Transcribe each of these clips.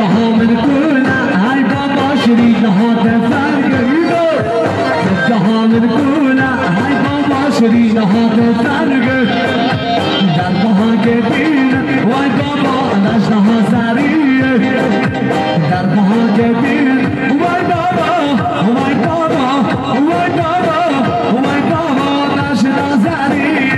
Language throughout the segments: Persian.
جهان من كونه هاي بابا شريك هات فرق جهان من كونه هاي بابا شريك هات فرق دربها كتير واي بابا نشنها سريع دربها كتير واي بابا واي بابا واي بابا واي بابا نشنها سريع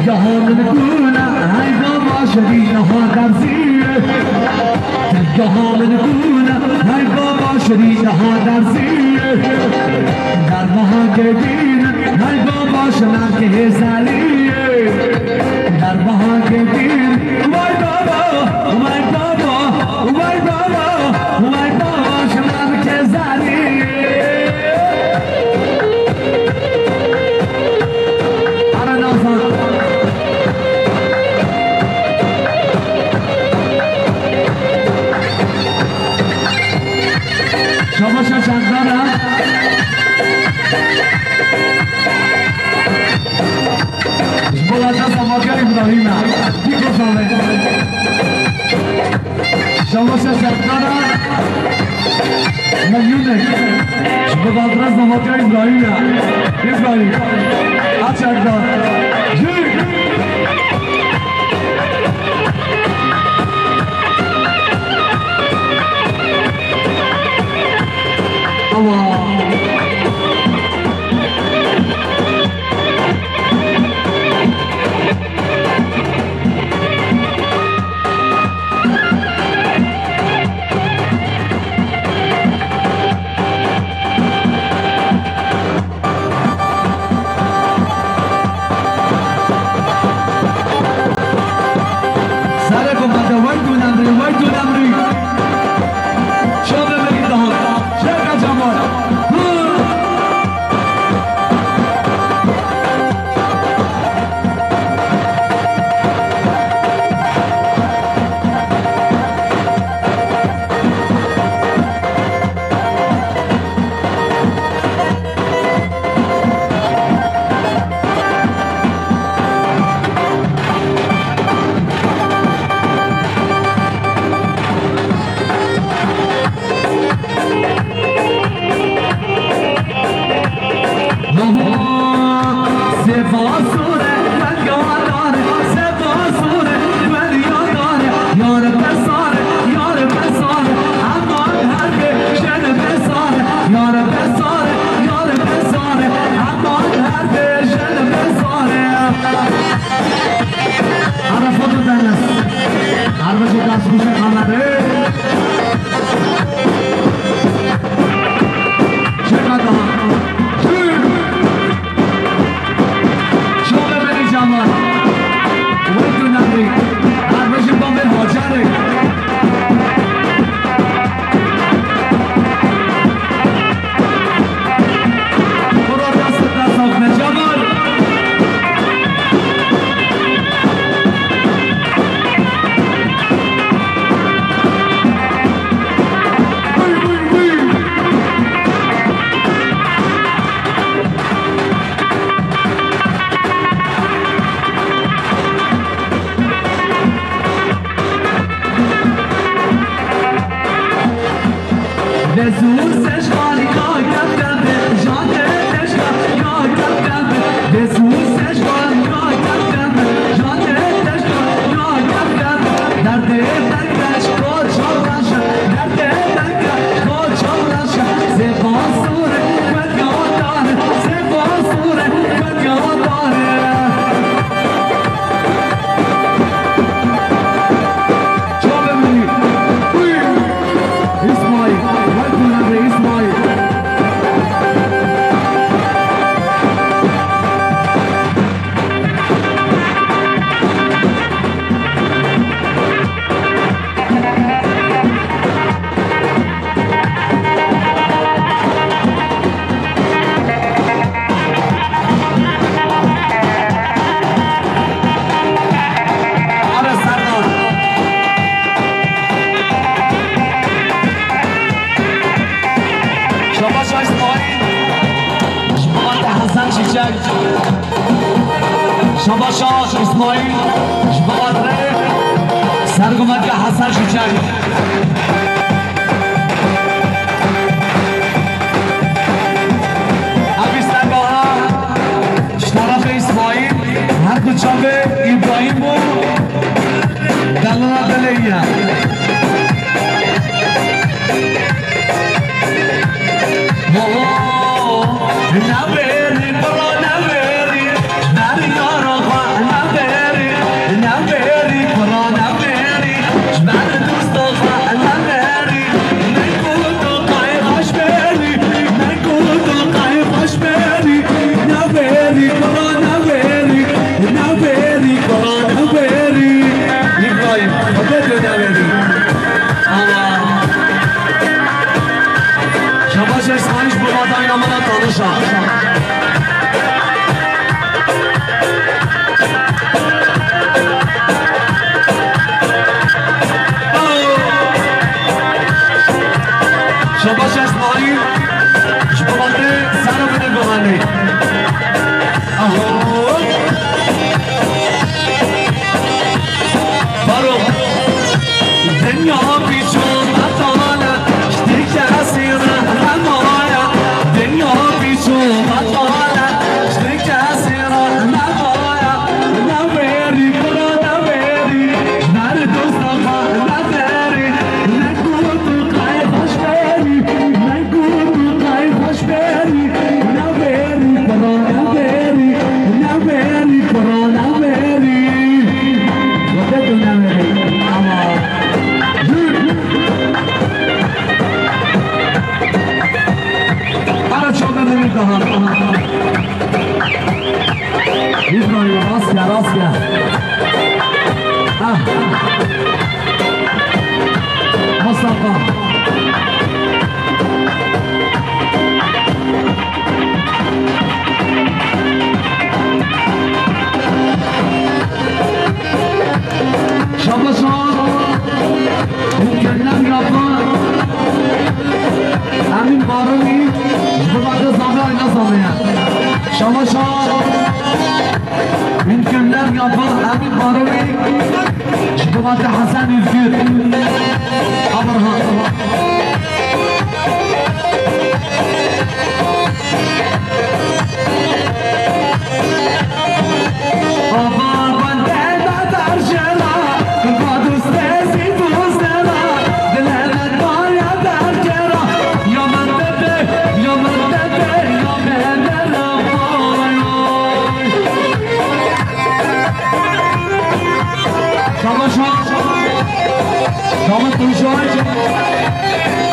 الجهان نقوله هاي بابا شريكها درسيه الجهان نقوله هاي بابا شريكها درسيه دربها جديد هاي بابا شناك هزاليه دربها جديد واي بابا واي بابا واي بابا واي بابا شناك هزاليه شباشا شغالة جبولا تاسا مكان إبراهيم ديكو صالح شباشا شغالة مليونك جبولا تاسا مكان إبراهيم أشغال شک شباشاش اسماعیل جبادره سرگمت حسن شچک طرف اسماعیل هر دو چاوه ابراهیم و دلانا دلیه نبری برا نبری نبری یارا نبری نبری برا نبری من دوست نبری نگو تو قای خوش بری نگو تو قای خوش بری نبری برا نبری نبری برا نبری ابراهیم خودت نبری شباش اسمانش بواد اینا من tanışa شباش اسماعیل شباده سر بده گوهنه بارو دنیا پیچو مطاله دیگه اسیره هماله دنیا پیچو مطاله دیگه اسیره هماله نبری برا نبری نر دوست آقا نداری نگو تو قای خوش بری نگو تو قای خوش بری نبری برا نبری نبری برا نبری وقت نبری İbrahim Rasya Mustafa Şabaşan mükemmel yapar Amin Baruni Jibada Zahra oyna zamaya Şabaşan mükemmel yapar Amin Baruni Jibada Hasan Üzgür Abraham دامت توشای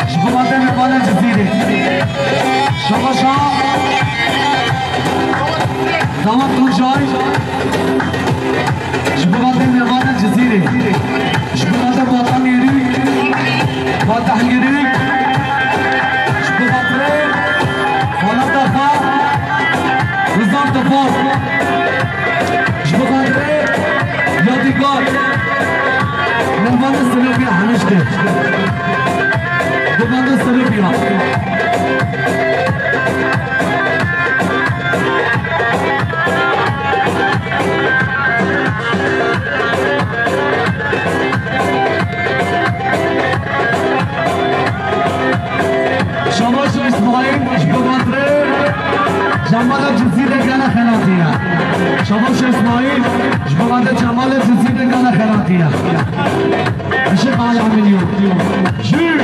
شباده میوان جزیره شباشا دامت توشای شباده میوان جزیره شباده باتا میری باتا هنگیری شباده حالا دفا روزان دفا شباده یادگار Nirvana Sırıbya Hanıştı Nirvana Sırıbya Şamaş İsmail Şıbıbatırı Jamala Cizire Gana Khenatiya Şamaş İsmail Şıbıbatı Jamala Cizire Gana Khenatiya Işık ayağı milyon Şür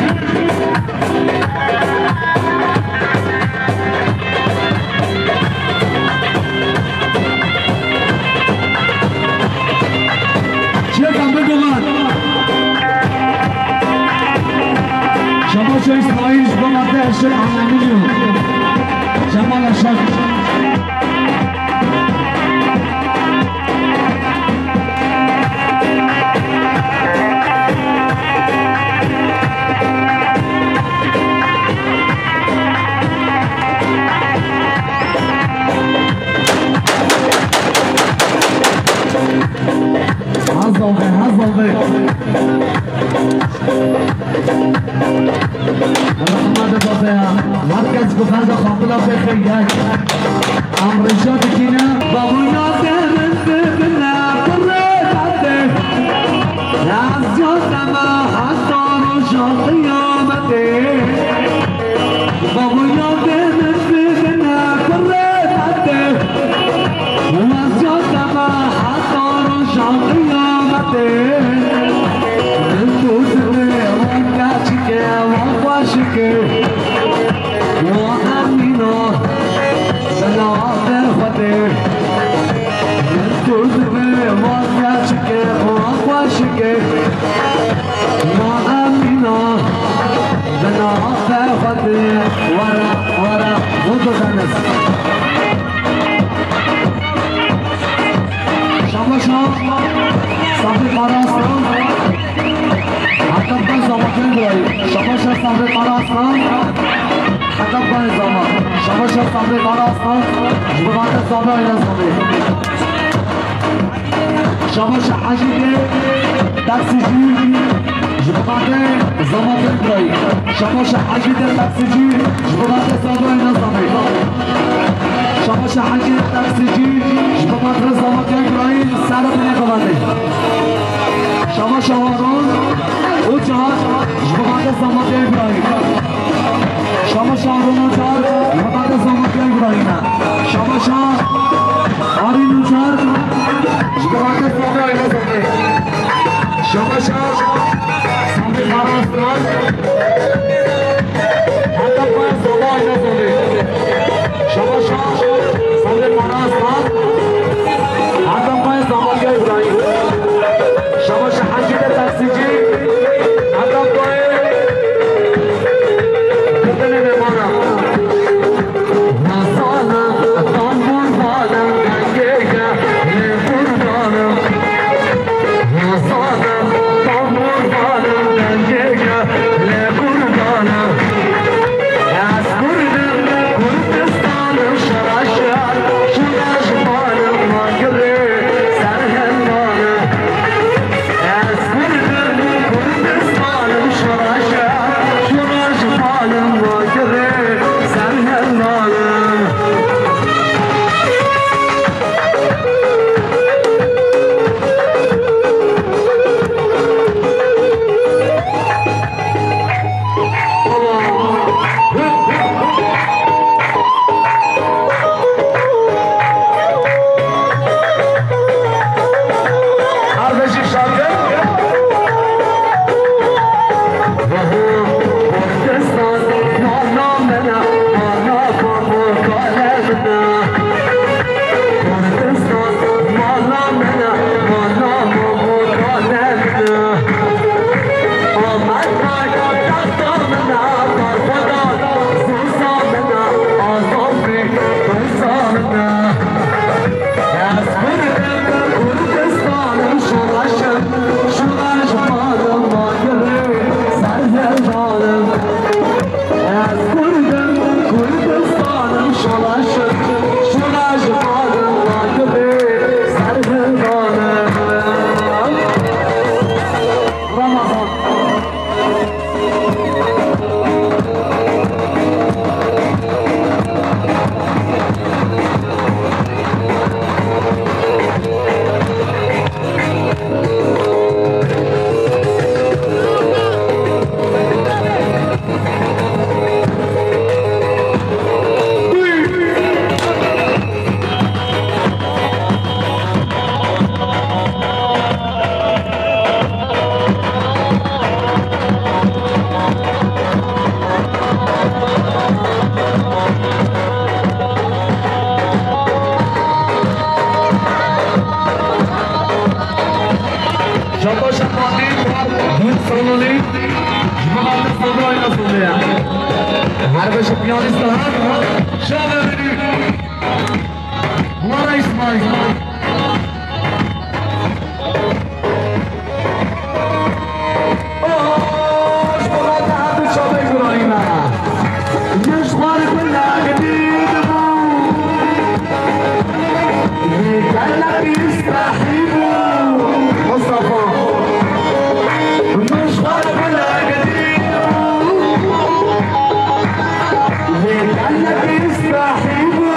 Çek ambe dolar Şamaş İsmail Şıbıbatı Işık ayağı milyon Jamala Şak عمر جاتكينا بابونا دمن ببنا قريت عبده عزيز ما حتى رجع قيامتي بابونا دمن ببنا قريت عبده عزيز ما حتى رجع قيامتي انتو زري وانكاتشك وانقواشك وامينو سنعطي خطير انتو زري وانكاتشك وانقواشك وامينو سنعطي خطير ورا وضو تنس شاباشا صافي قراصنا حتى بقى زمكين دواي شاباشا صافي قراصنا حتى بقى زمك شاباشا صافي قراصنا جبرات الصافي إلى صافي شاباشا حاجيكي تاكسيجي جبرات زمكين دواي شاباشا حاجيكي تاكسيجي جبرات الصافي إلى صافي شاباشا حاجيكي تاكسيجي جبرات زمكين دواي سارة بني قبادي شاباشا هارون وجهات جبرات زمكين إبراهيم شاباشا هارون وجهات جبرات زمكين إبراهيم شاباشا آرين وجهات جبرات زمكين إلى صافي شاباشا صافي قراصنا حتى بقى صافي إلى صافي شاباشا صافي قراصنا حتى بقى زمكين إبراهيم شاباشا حاجيكي تاكسيجي حتى بقى كتني نمانا نصانا طنبوربانا دنجيكا لبوربانا نصانا طنبوربانا دنجيكا لبوربانا ياسكرنا كردستان شراشار شراجبان ماكري سرهنانا ياسكرنا كردستان شراشار شراجبان ماكري سرهنانا Kardeşim şarkı Kurdistan Mana mena Mana kamu kalemna Kurdistan Mana mena Mana kamu kalemna Aman taktamına Karfadan Susamına Azamri Kırsamına Yazgırdım Kurdistan'ın şulaşım Şulaşmanım Mağırı Serhelmanım Yazgırdım Kurdistan'ın şulaşım Şulaşmanım Mağırı Serhelmanım Ramazan شاباشا مادی دود سالونی جمعات صدا اینا سوزه هر بشه پیانیست هم شابه بینی وارا اسماعیل اوش بغاد هدو شابه گراینا نشوار کلا جدید يتعلق يستحيبو مصطفى مشوار كلا جديد يتعلق يستحيبو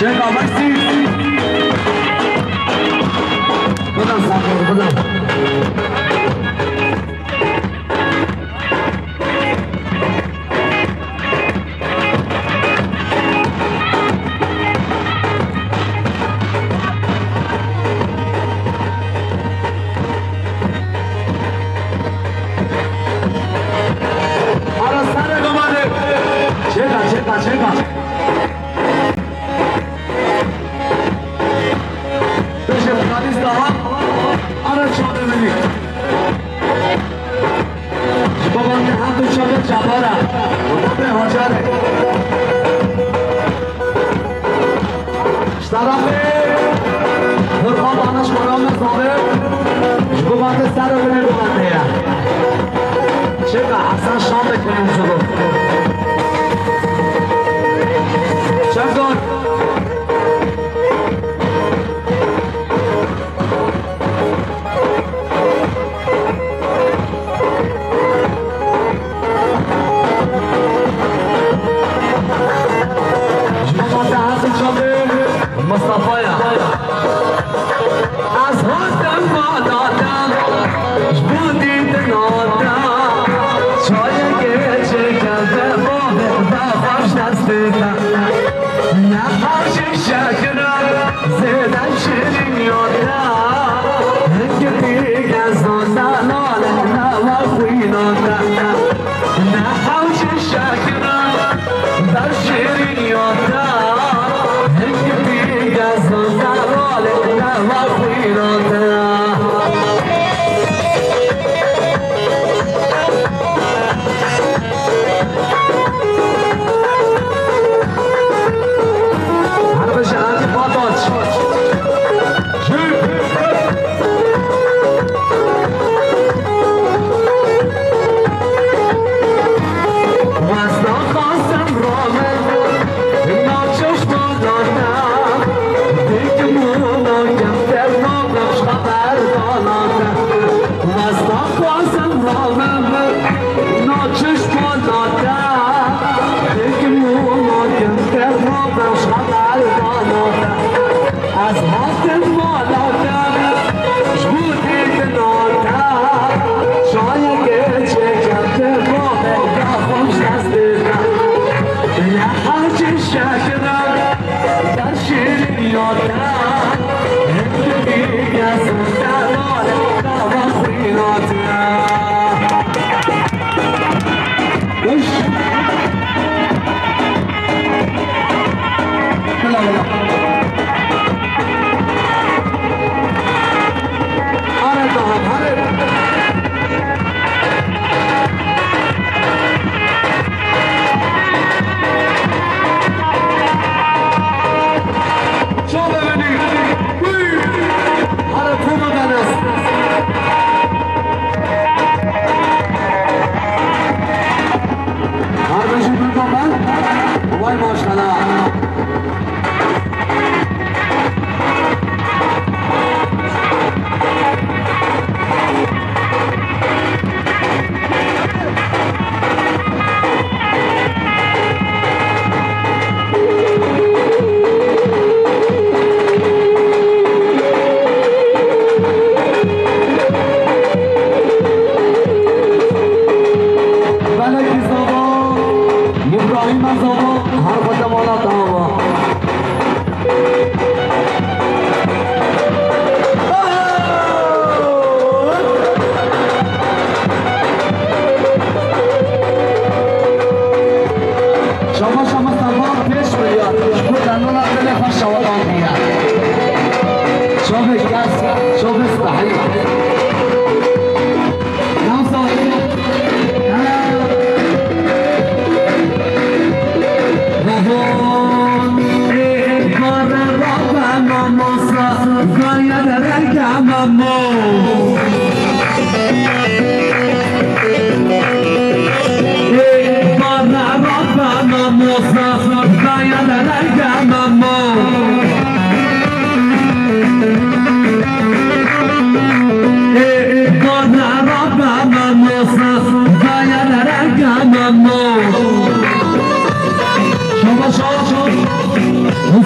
چه کامستی بدم سفر بدم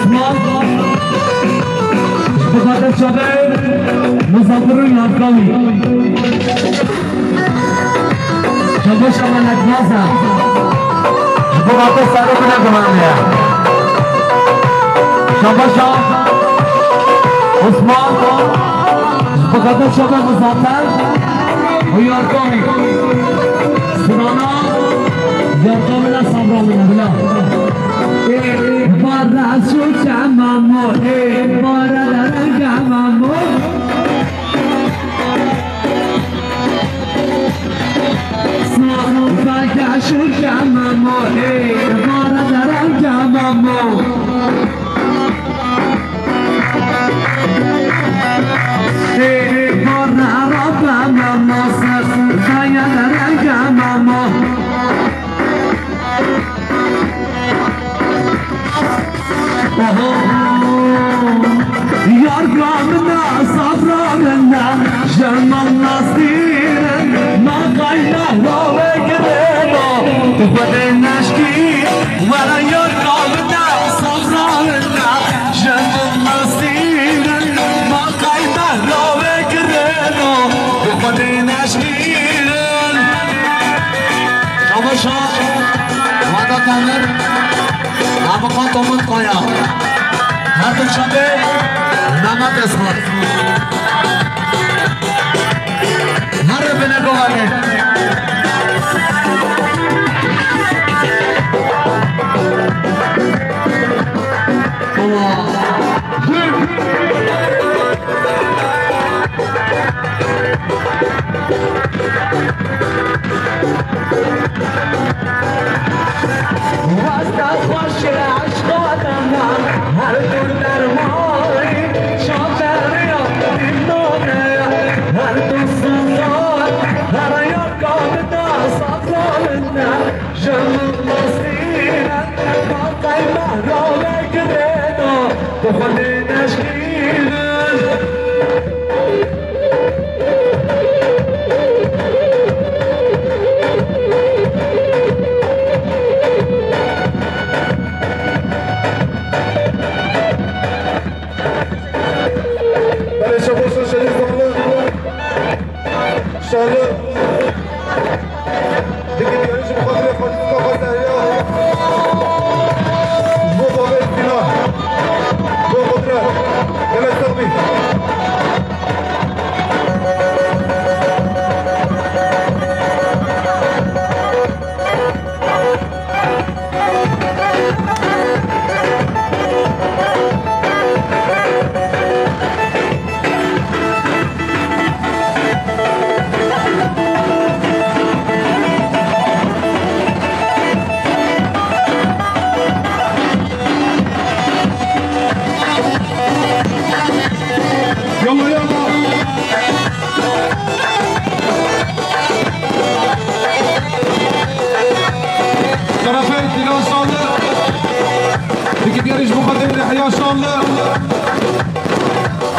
عثمان بخاطر شباب مسافرون یادگاهی شباش عملت نازم بخاطر سرو کنه گمانه شباش عثمان بخاطر شباب مسافر و یادگاهی سرانا یادگاه بلا صبرانه بلا Barra su chamamo, barra la chamamo. Sano barra su chamamo, barra la chamamo. Barra roba mamo, saya la chamamo. يرقمنا صبرنا جمال نصيرا ما قينا لو كرينا تفضلنا شكي ولا يرقمنا صبرنا جمال نصيرا ما قينا لو كرينا تفضلنا شكي شو شو هذا كامل أبغى تومن قايا هذا الشباب نمط أصغر هرب بنقوله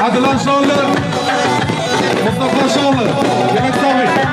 Adnan Şanlı, Mustafa Şanlı, Yemek Sami.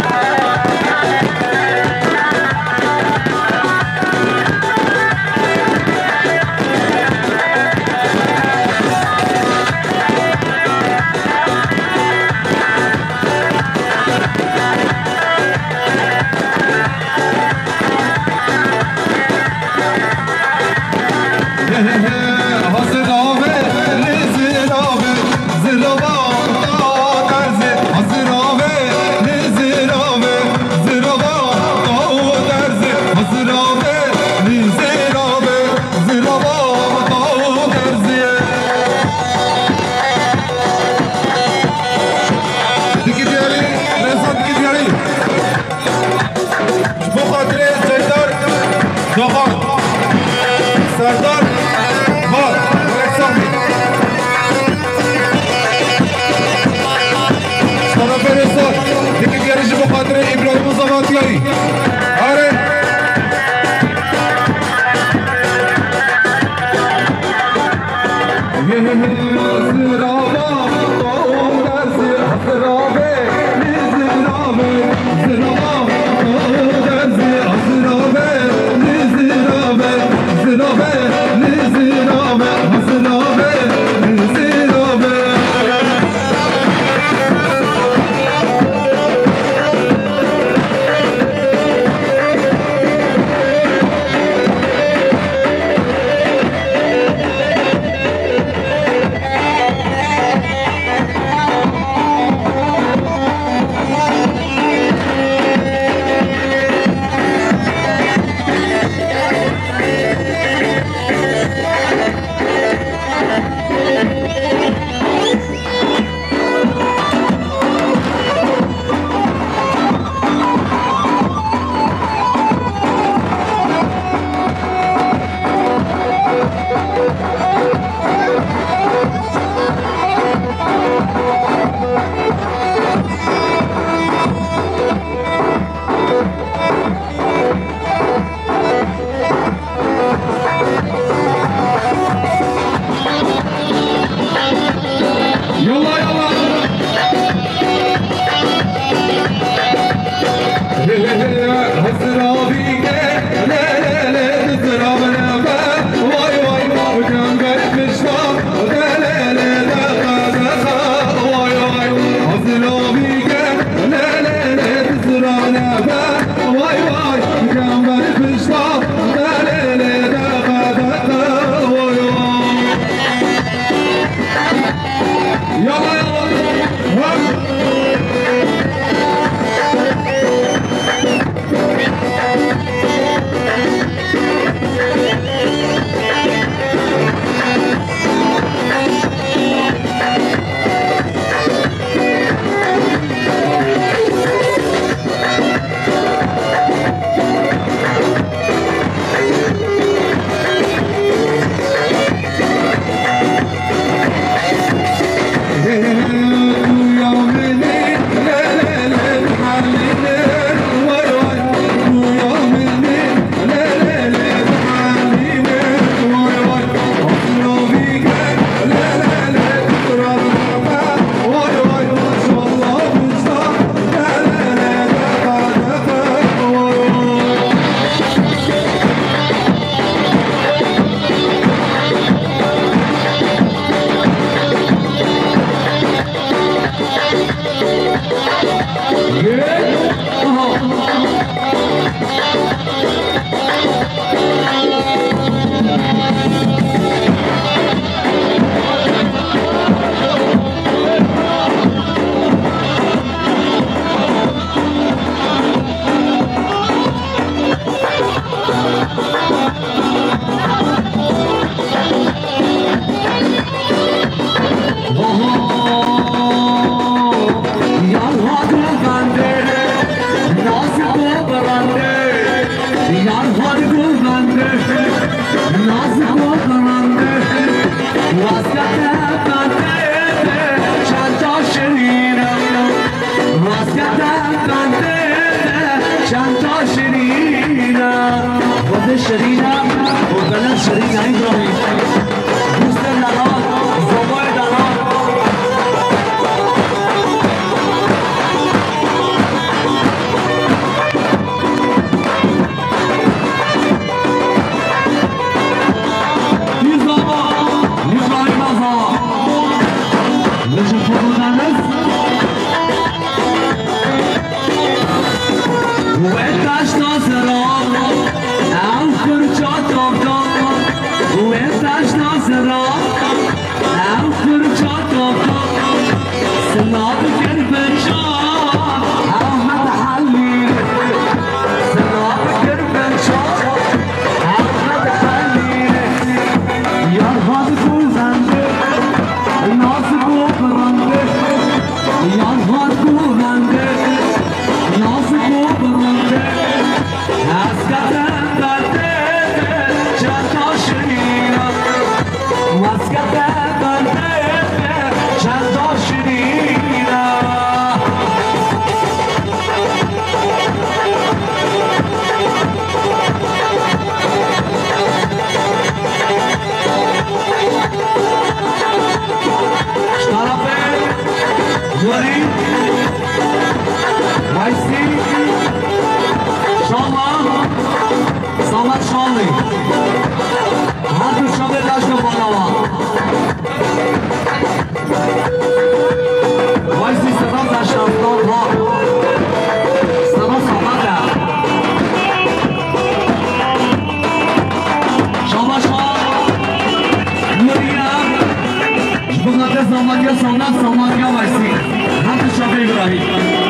Hazır شرينا وبنات شرينا إبراهيم وسط النهار زوايد نهار إبراهيم أزهر نجم فضلنا ناس وإنت عشنا سراب أو فرجات أفضل وإنت عشنا سراب أو فرجات أفضل سنابك الفنجان أو متحلي سنابك الفنجان أو متحلي يرهد كوزنده ناسك وبرنده يرهد كوزنده ناسك وبرنده أسكتن بنده چند شیرینه أسكتن بنده چند شیرینه طرفه دوری وایسی شما سامت شالی هر دو شما داشت بالا وایسی صدا داشت افتاد ها صدا سامت شما مریم بغداد سامت سامت وایسی هر دو شما ابراهیم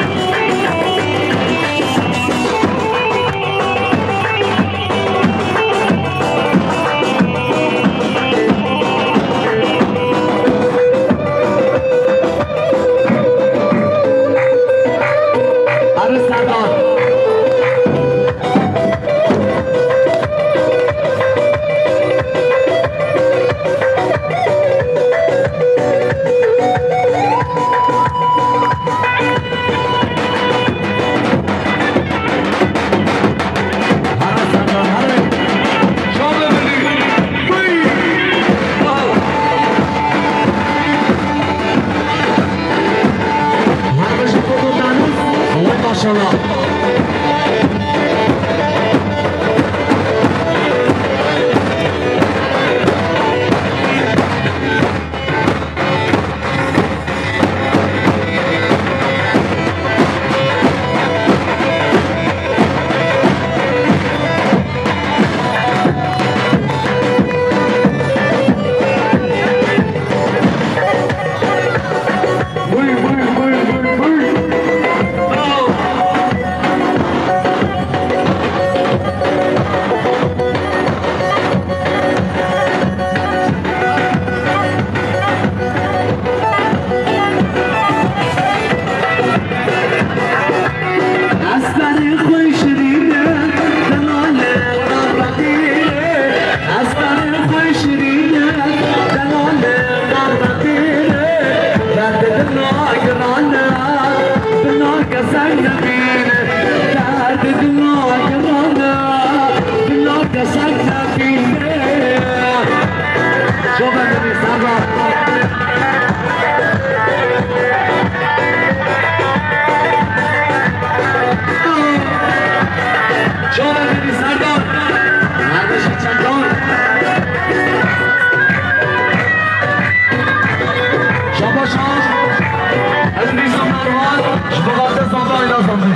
صدای لازمه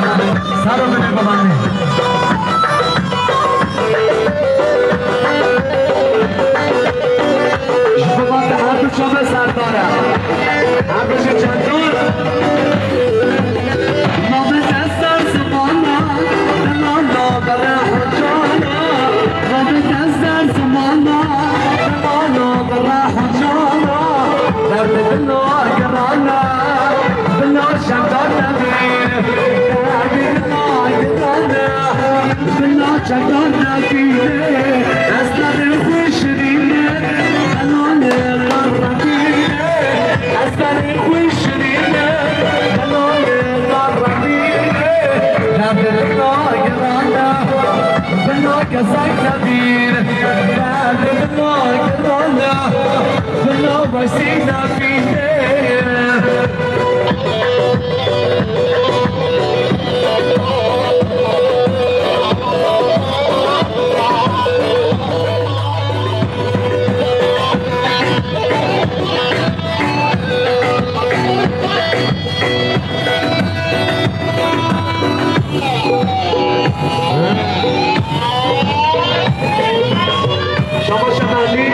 سر رو بده بلنده شبات هر دو شبه سرداره هر دوش چندور نام دستر زمانا دلالا بره حجانا نام دستر زمانا دلالا بره حجانا درد دلو گرانا دلو شکار نبیر دلو شکار نبیر دست دل خوش رینه دلو قربیره دست دل خوش رینه دلو قربیره درد دلو گرانا دلو کسک نبیر درد دلو گرانا دلو بسی نبیره شما شمالی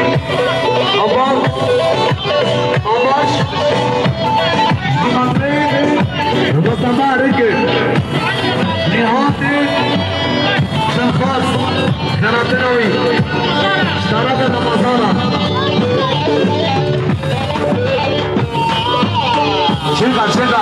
آواش مستمرک نهات شخص خراتنوی اشتراک نمازانا چیکا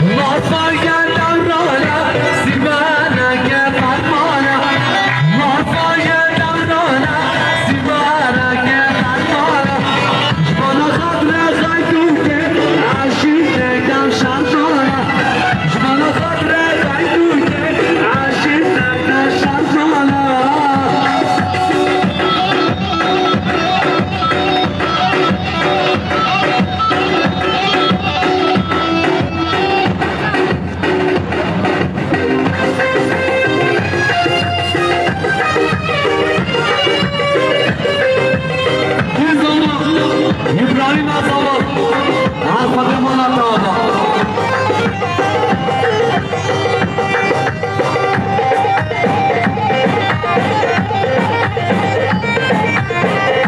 Not